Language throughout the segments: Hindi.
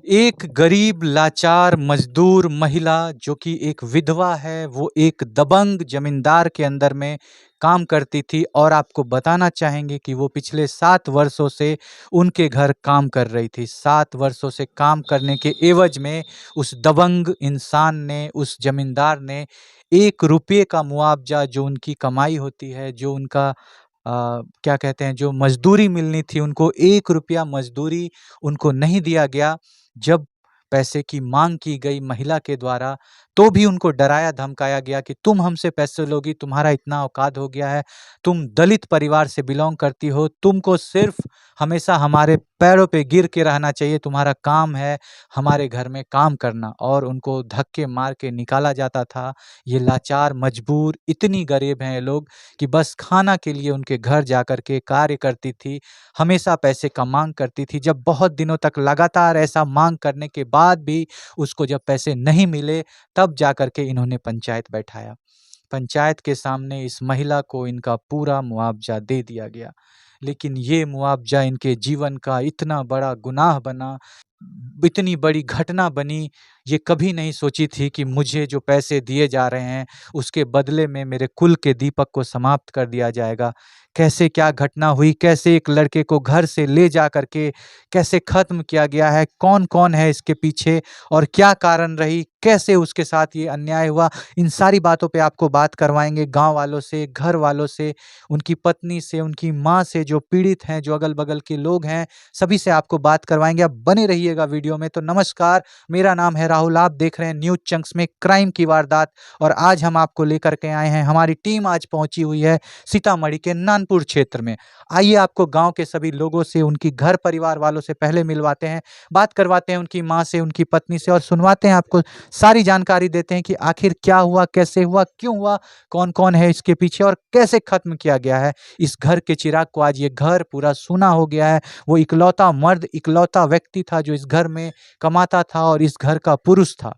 एक गरीब लाचार मजदूर महिला जो कि एक विधवा है, वो एक दबंग जमींदार के अंदर में काम करती थी और आपको बताना चाहेंगे कि वो पिछले 7 वर्षों से उनके घर काम कर रही थी। 7 वर्षों से काम करने के एवज में उस दबंग इंसान ने, उस जमींदार ने 1 रुपये का मुआवजा जो उनकी कमाई होती है, जो उनका क्या कहते हैं, जो मज़दूरी मिलनी थी उनको, 1 रुपया मज़दूरी उनको नहीं दिया गया। जब पैसे की माँग की गई महिला के द्वारा, तो भी उनको डराया धमकाया गया कि तुम हमसे पैसे लोगी, तुम्हारा इतना औकात हो गया है, तुम दलित परिवार से बिलॉन्ग करती हो, तुमको सिर्फ़ हमेशा हमारे पैरों पे गिर के रहना चाहिए, तुम्हारा काम है हमारे घर में काम करना। और उनको धक्के मार के निकाला जाता था। ये लाचार, मजबूर, इतनी गरीब हैं ये लोग कि बस खाना के लिए उनके घर जा कर के कार्य करती थी, हमेशा पैसे का माँग करती थी। जब बहुत दिनों तक लगातार ऐसा माँग करने के बाद भी उसको जब पैसे नहीं मिले, तब जा कर के इन्होंने पंचायत बैठाया। पंचायत के सामने इस महिला को इनका पूरा मुआवजा दे दिया गया। लेकिन ये मुआवजा इनके जीवन का इतना बड़ा गुनाह बना, इतनी बड़ी घटना बनी, ये कभी नहीं सोची थी कि मुझे जो पैसे दिए जा रहे हैं, उसके बदले में मेरे कुल के दीपक को समाप्त कर दिया जाएगा। कैसे क्या घटना हुई, कैसे एक लड़के को घर से ले जा कर के कैसे ख़त्म किया गया है, कौन-कौन है इसके पीछे और क्या कारण रही, कैसे उसके साथ ये अन्याय हुआ, इन सारी बातों पे आपको बात करवाएँगे गाँव वालों से, घर वालों से, उनकी पत्नी से, उनकी माँ से, जो पीड़ित हैं, जो अगल-बगल के लोग हैं, सभी से आपको बात करवाएँगे। आप बने रहिएगा वीडियो में। तो नमस्कार, मेरा नाम है राहुल, आप देख रहे हैं न्यूज़ चंक्स में क्राइम की वारदात और आज हम आपको लेकर के आए हैं, हमारी टीम आज पहुँची हुई है सीतामढ़ी के नानपुर क्षेत्र में। आइए आपको गाँव के सभी लोगों से, उनकी घर परिवार वालों से पहले मिलवाते हैं, बात करवाते हैं उनकी माँ से, उनकी पत्नी से और सुनवाते हैं, आपको सारी जानकारी देते हैं कि आखिर क्या हुआ, कैसे हुआ, क्यों हुआ, कौन-कौन है इसके पीछे और कैसे ख़त्म किया गया है इस घर के चिराग को। आज ये घर पूरा सूना हो गया है। वो इकलौता मर्द, इकलौता व्यक्ति था जो इस घर में कमाता था और इस घर का पुरुष था।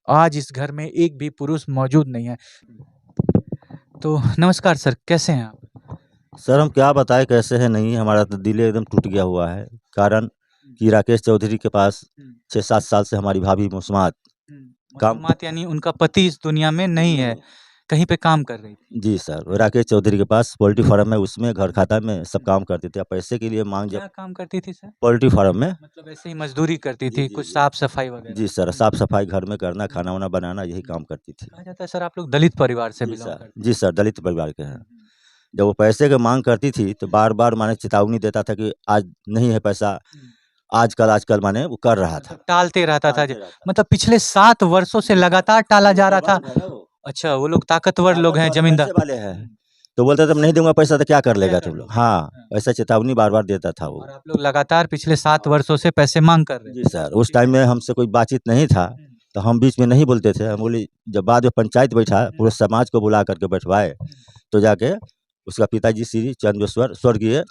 आज इस घर में एक भी पुरुष मौजूद नहीं है। तो नमस्कार सर, कैसे हैं आप? सर हम क्या बताएं कैसे है, नहीं हमारा तो दिल एकदम टूट गया हुआ है। कारण कि राकेश चौधरी के पास 6-7 साल से हमारी भाभी मुस्मात काम मुस्मात यानी उनका पति इस दुनिया में नहीं है, कहीं पे काम कर रही थी। जी सर, वो राकेश चौधरी के पास पोल्ट्री फार्म है, उसमें घर खाता में सब काम करते थे। अब पैसे के लिए मांग जब क्या काम करती थी सर? पोल्ट्री फार्म में मतलब ऐसे ही मज़दूरी करती जी थी, जी कुछ जी साफ-सफाई वगैरह? जी सर, साफ सफाई घर में करना, खाना वाना बनाना, यही काम करती थी। कहा जाता है सर आप लोग दलित परिवार से जी बिलॉन्ग सर, करते जी हैं। सर, दलित परिवार के हैं। जब वो पैसे की मांग करती थी तो बार बार माने चेतावनी देता था कि आज नहीं है पैसा, आजकल माने वो कर रहा था। मतलब टालते रहता था टालते रहता मतलब पिछले 7 वर्षों से लगातार टाला जा रहा था। दबंग है ना वो, अच्छा, वो लोग ताकतवर लोग हैं, ताकतवर ज़मींदार। पैसे वाले हैं। तो बोलता था नहीं दूंगा पैसा तो क्या कर क्या लेगा कर तुम लोग। लोगे? हाँ, हाँ। ऐसा चेतावनी बार बार देता था वो। और आप लोग लगातार पिछले 7 वर्षों से पैसे माँग कर रहे जी थे। सर, उस टाइम में हमसे कोई बातचीत नहीं था, तो हम बीच में नहीं बोलते थे। हम बोले जब बाद में पंचायत बैठा, पूरे समाज को बुला करके बैठवाए, तो जाके उसका पिताजी श्री चंदेश्वर, स्वर्गीय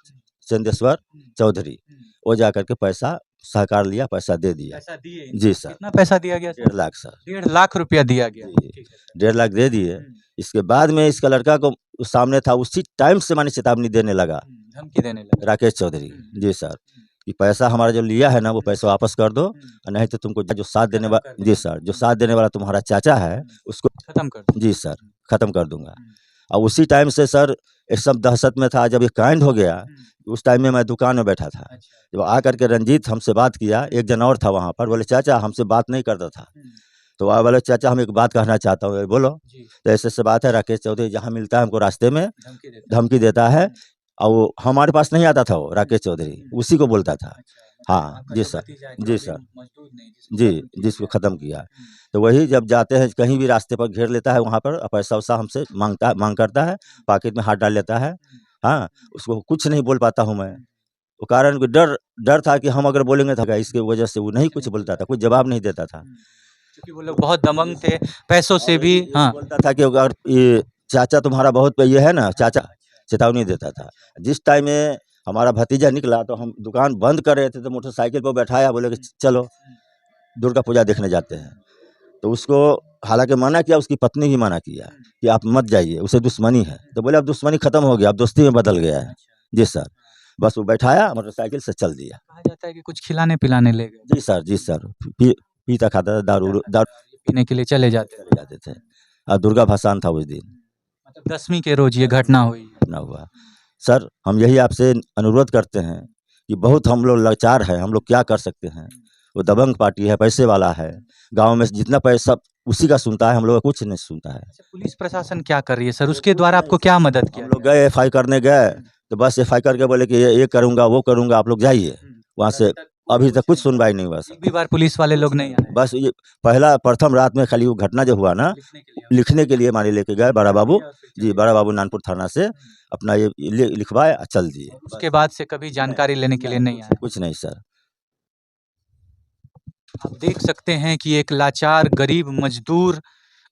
चंदेश्वर चौधरी, वो जा करके पैसा सहकार लिया, पैसा दे दिया। पैसा दिए? जी सर, कितना पैसा दिया गया सर? 1.5 लाख सर। 1.5 लाख रुपया दिया गया। जी, ठीक है सर। 1.5 लाख दे दिए। हुँ, इसके बाद में इसका लड़का को सामने था, उसी टाइम से माने चेतावनी देने लगा धमकी देने लगा। राकेश चौधरी। जी सर, हुँ, कि पैसा हमारा जो लिया है ना वो पैसा वापस कर दो, हुँ। और नहीं तो तुमको जो साथ देने खत्म कर वाला, जी देंगे। सर, जो साथ देने वाला तुम्हारा चाचा है उसको, खत्म कर दो। जी सर, खत्म कर दूंगा। हुँ, और उसी टाइम से सर ये सब दहशत में था। जब ये कांड हो गया, हुँ। उस टाइम में मैं दुकान में बैठा था। अच्छा। जब आकर के रंजीत हमसे बात किया, एक जन और था वहाँ पर, बोले चाचा हमसे बात नहीं करता था। हुँ, तो वह बोले चाचा हम एक बात कहना चाहता हूँ। बोलो। जी। तो ऐसे बात है, राकेश चौधरी जहाँ मिलता है हमको रास्ते में धमकी देता है। धमकी देता है, और वो हमारे पास नहीं आता था, वो राकेश हुँ, चौधरी उसी को बोलता था। अच्छा, मतलब हाँ, आपका जी जो सर, भतीजा है जी चौधरी सर, मजदूर नहीं जिसको जी, खत्म किया जिसको गया। ख़त्म किया। तो वही जब जाते हैं कहीं भी रास्ते पर घेर लेता है, वहाँ पर पैसा-वैसा हमसे माँग करता है, पॉकेट में हाथ डाल लेता है। हाँ, उसको कुछ नहीं बोल पाता हूँ मैं। वो कारण कि डर डर था कि हम अगर बोलेंगे तो इसकी वजह से वो नहीं कुछ बोलता था, कुछ जवाब नहीं देता था। क्योंकि वो लोग बहुत दबंग थे, पैसों से और भी। ये हाँ। बोलता था कि अगर ये चाचा तुम्हारा बहुत ये है ना, चाचा चेतावनी देता था। जिस टाइम में हमारा भतीजा निकला तो हम दुकान बंद कर रहे थे, तो मोटरसाइकिल पर बैठाया, बोले कि चलो दुर्गा पूजा देखने जाते हैं। तो उसको हालांकि मना किया, उसकी पत्नी भी मना किया कि आप मत जाइए, उसे दुश्मनी है। तो बोले अब दुश्मनी खत्म हो गया, अब दोस्ती में बदल गया है। जी सर, बस वो बैठाया, मोटरसाइकिल से चल दिया। कहा कहता है कि कुछ खिलाने पिलाने ले गए, जी सर, जी सर। पीता खाता था, दारू दारू पीने के लिए चले जाते थे। चले जाते थे। और दुर्गा भसान था उस दिन। मतलब 10वीं के रोज ये घटना हुई है। ना हुआ। सर हम यही आपसे अनुरोध करते हैं कि बहुत हम लोग लाचार हैं, हम लोग क्या कर सकते हैं। वो दबंग पार्टी है, पैसे वाला है, गांव में जितना पैसा उसी का सुनता है, हम लोग का कुछ नहीं सुनता है। अच्छा, पुलिस प्रशासन क्या कर रही है सर? उसके द्वारा आपको क्या मदद किया हम लोग गए एफ आई करने गए, तो बस एफ आई करके बोले कि ये करूँगा वो करूँगा, आप लोग जाइए वहाँ से। अभी तक कुछ सुनवाई नहीं हुआ एक सर। भी बार पुलिस वाले लोग नहीं आए बस ये पहला प्रथम रात में खाली वो घटना जो हुआ ना, लिखने के लिए? लिखने के लिए माने लेके गए बड़ा बाबू जी, बड़ा बाबू नानपुर थाना से अपना ये लिखवाए और चल दिए। उसके बाद से कभी जानकारी लेने के लिए नहीं आए? कुछ नहीं सर। आप देख सकते हैं कि एक लाचार गरीब मजदूर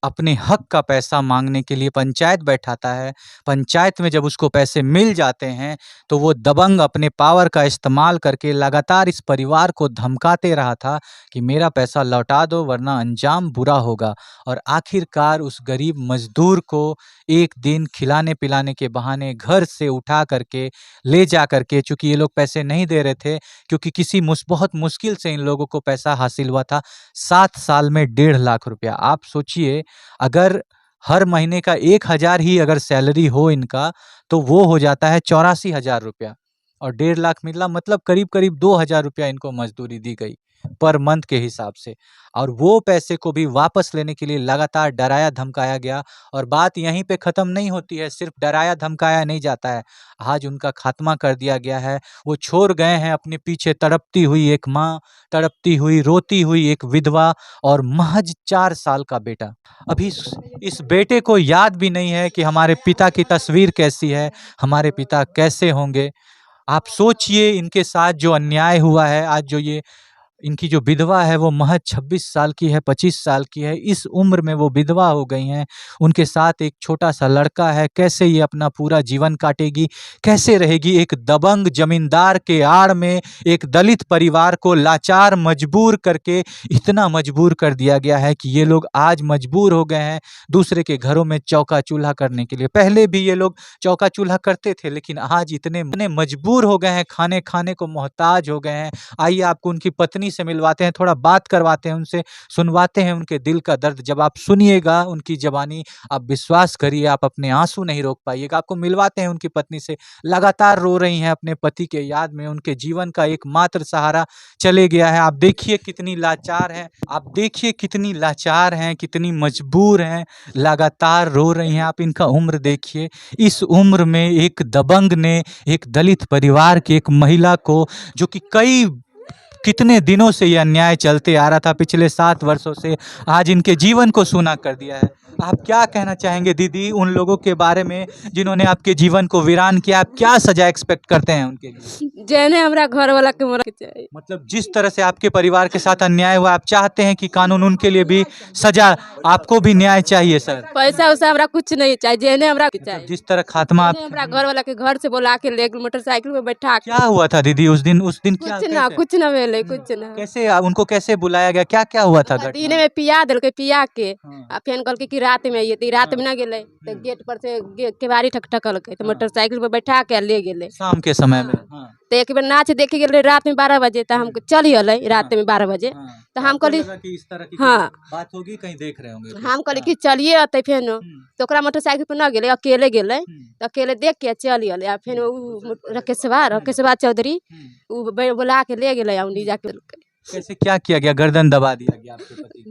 अपने हक का पैसा मांगने के लिए पंचायत बैठाता है। पंचायत में जब उसको पैसे मिल जाते हैं तो वो दबंग अपने पावर का इस्तेमाल करके लगातार इस परिवार को धमकाते रहा था कि मेरा पैसा लौटा दो वरना अंजाम बुरा होगा। और आखिरकार उस गरीब मजदूर को एक दिन खिलाने पिलाने के बहाने घर से उठा करके ले जा करके, चूंकि ये लोग पैसे नहीं दे रहे थे, क्योंकि बहुत मुश्किल से इन लोगों को पैसा हासिल हुआ था, 7 साल में 1.5 लाख रुपया। आप सोचिए, अगर हर महीने का 1,000 ही अगर सैलरी हो इनका, तो वो हो जाता है 84,000 रुपया, और 1.5 लाख मिला मतलब करीब करीब 2,000 रुपया इनको मजदूरी दी गई पर मंथ के हिसाब से। और वो पैसे को भी वापस लेने के लिए लगातार डराया धमकाया गया। और बात यहीं पे ख़त्म नहीं होती है, सिर्फ डराया धमकाया नहीं जाता है, आज उनका खात्मा कर दिया गया है। वो छोड़ गए हैं अपने पीछे तड़पती हुई एक माँ, तड़पती हुई रोती हुई एक विधवा, और महज 4 साल का बेटा। अभी इस बेटे को याद भी नहीं है कि हमारे पिता की तस्वीर कैसी है, हमारे पिता कैसे होंगे। आप सोचिए इनके साथ जो अन्याय हुआ है, आज जो ये इनकी जो विधवा है वो महज 26 साल की है, 25 साल की है, इस उम्र में वो विधवा हो गई हैं। उनके साथ एक छोटा-सा लड़का है, कैसे ये अपना पूरा जीवन काटेगी, कैसे रहेगी? एक दबंग ज़मींदार के आड़ में एक दलित परिवार को लाचार मजबूर करके इतना मजबूर कर दिया गया है कि ये लोग आज मजबूर हो गए हैं दूसरे के घरों में चौका-चूल्हा करने के लिए। पहले भी ये लोग चौका-चूल्हा करते थे, लेकिन आज इतने मजबूर हो गए हैं, खाने को मोहताज हो गए हैं। आइए आपको उनकी पत्नी से मिलवाते हैं, थोड़ा बात करवाते हैं उनसे, सुनवाते हैं उनके दिल का दर्द। जब आप सुनिएगा उनकी ज़बानी, आप विश्वास करिए आप अपने आंसू नहीं रोक पाइएगा। आपको मिलवाते हैं उनकी पत्नी से, लगातार रो रही हैं अपने पति के याद में, उनके जीवन का एकमात्र सहारा चले गया है। आप देखिए कितनी लाचार हैं, आप देखिए कितनी लाचार हैं, कितनी मजबूर हैं, लगातार रो रही हैं। आप इनका उम्र देखिए, इस उम्र में एक दबंग ने एक दलित परिवार की एक महिला को, जो कि कितने दिनों से ये अन्याय चलते आ रहा था, पिछले 7 वर्षों से, आज इनके जीवन को सूना कर दिया है। आप क्या कहना चाहेंगे दीदी उन लोगों के बारे में जिन्होंने आपके जीवन को वीरान किया? आप क्या सजा एक्सपेक्ट करते हैं उनके लिए? जेने हमरा घर वाला के मरे के चाहिए। मतलब जिस तरह से आपके परिवार के साथ अन्याय हुआ, आप चाहते हैं कि कानून उनके लिए भी सजा, आपको भी न्याय चाहिए सर? पैसा उसा हमरा कुछ नहीं चाहिए, जेने हमरा के चाहिए। जिस तरह खात्मा जेने हमरा घर वाला के घर से बुला के ले मोटरसाइकिल पे बैठा के। क्या हुआ था दीदी उस दिन क्या कुछ ना भेले, कुछ ना। कैसे उनको कैसे बुलाया गया, क्या क्या हुआ था दिन घटना? में पिया दिलके, पिया के हाँ। आ फेन कहल कि रात में आइए, तो रात में ना गेले, तो गेट पर से केवाड़ी ठकठकल के, तो मोटरसाइकिल पे बैठा के ले गेले शाम के समय में? हाँ। तो एक बार नाच देखे गेले रात में 12 बजे, तो हमको चल अलै रात में 12 बजे, तो हम कहली कि इस तरह की हाँ बात होगी, कहीं देख रहे होंगे, हम कहली कि चलिए अतै फेन, तो ओकरा मोटरसाइकिल पे ना गेले, अकेले गेले, तो अकेले देख के चल अलै। आ फेन उ राकेशवा चौधरी उ बुला के ले गेले, औंडी जाके कैसे क्या किया गया? गर्दन दबा दिया गया आपके पति को?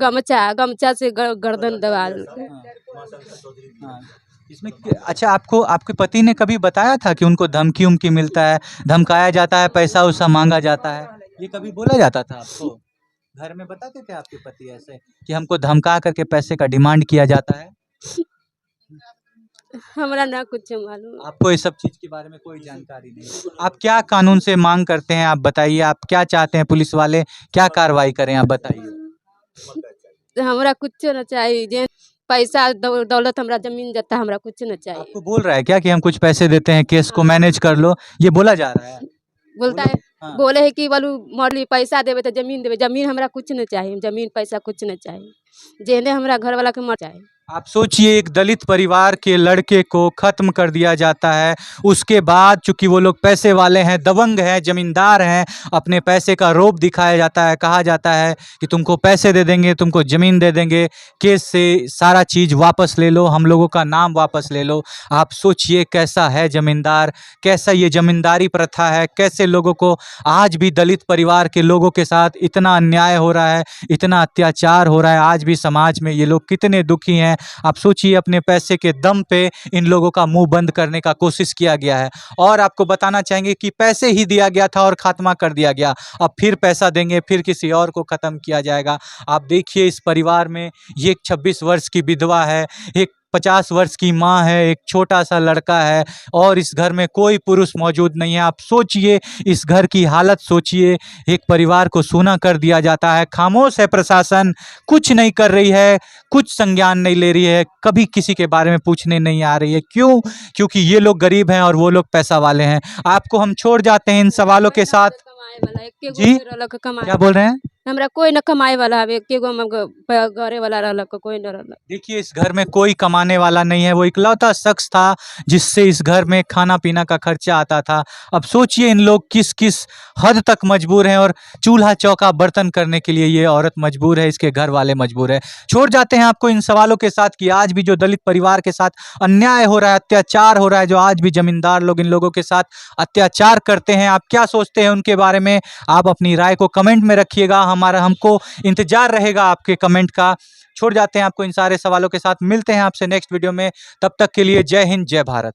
गमछा से गर्दन दबा देलकै। हाँ। इसमें अच्छा, आपके पति ने कभी बताया था कि उनको धमकी उमकी मिलता है, धमकाया जाता है, पैसा उसा मांगा जाता है, ये कभी बोला जाता था आपको? घर में बताते थे आपके पति ऐसे कि हमको धमका करके पैसे का डिमांड किया जाता है? हमरा ना कुछ मालूम। आपको इस सब चीज के बारे में कोई जानकारी नहीं? आप क्या कानून से मांग करते हैं? आप बताइए, आप क्या चाहते हैं? पुलिस वाले क्या कार्रवाई करें, आप बताइए। हमरा कुछ ना चाहिए, जे पैसा दौलत, हमरा जमीन जता, हमरा कुछ ना चाहिए। आपको बोल रहा है क्या कि हम कुछ पैसे देते हैं, केस को मैनेज कर लो, ये बोला जा रहा है? बोलता है हाँ। बोले है कि बोलू मरली पैसा देवे तो जमीन देवे, जमीन हमरा कुछ ना चाहिए, जमीन पैसा कुछ ना चाहिए, जेने हमरा घर वाला के मर चाहिए। आप सोचिए, एक दलित परिवार के लड़के को खत्म कर दिया जाता है। उसके बाद चूंकि वो लोग पैसे वाले हैं, दबंग हैं, जमींदार हैं, अपने पैसे का रौब दिखाया जाता है। कहा जाता है कि तुमको पैसे दे देंगे, तुमको ज़मीन दे देंगे, केस से सारा चीज़ वापस ले लो, हम लोगों का नाम वापस ले लो। आप सोचिए कैसा है जमींदार, कैसा ये जमींदारी प्रथा है, कैसे लोगों को आज भी दलित परिवार के लोगों के साथ इतना अन्याय हो रहा है, इतना अत्याचार हो रहा है। आज भी समाज में ये लोग कितने दुखी हैं। आप सोचिए, अपने पैसे के दम पे इन लोगों का मुंह बंद करने का कोशिश किया गया है। और आपको बताना चाहेंगे कि पैसे ही दिया गया था और खात्मा कर दिया गया, अब फिर पैसा देंगे, फिर किसी और को ख़त्म किया जाएगा। आप देखिए, इस परिवार में ये एक 26 वर्ष की विधवा है, एक 50 वर्ष की माँ है, एक छोटा सा लड़का है, और इस घर में कोई पुरुष मौजूद नहीं है। आप सोचिए, इस घर की हालत सोचिए। एक परिवार को सूना कर दिया जाता है, खामोश है प्रशासन, कुछ नहीं कर रही है, कुछ संज्ञान नहीं ले रही है, कभी किसी के बारे में पूछने नहीं आ रही है। क्यों? क्योंकि ये लोग गरीब हैं और वो लोग पैसा वाले हैं। आपको हम छोड़ जाते हैं इन सवालों के साथ। जी? क्या बोल रहे हैं? हमरा कोई न कमाए वाला हवे, एकेगो हम घरे वाला रहलक, कोई न रहलक। देखिए, इस घर में कोई कमाने वाला नहीं है, वो इकलौता शख्स था जिससे इस घर में खाना पीना का खर्चा आता था। अब सोचिए, इन लोग किस किस हद तक मजबूर हैं, और चूल्हा चौका बर्तन करने के लिए ये औरत मजबूर है, इसके घर वाले मजबूर है। छोड़ जाते हैं आपको इन सवालों के साथ कि आज भी जो दलित परिवार के साथ अन्याय हो रहा है, अत्याचार हो रहा है, जो आज भी जमींदार लोग इन लोगों के साथ अत्याचार करते हैं, आप क्या सोचते हैं उनके बारे में? आप अपनी राय को कमेंट में रखिएगा, हमको इंतजार रहेगा आपके कमेंट का। छोड़ जाते हैं आपको इन सारे सवालों के साथ, मिलते हैं आपसे नेक्स्ट वीडियो में। तब तक के लिए जय हिंद, जय भारत।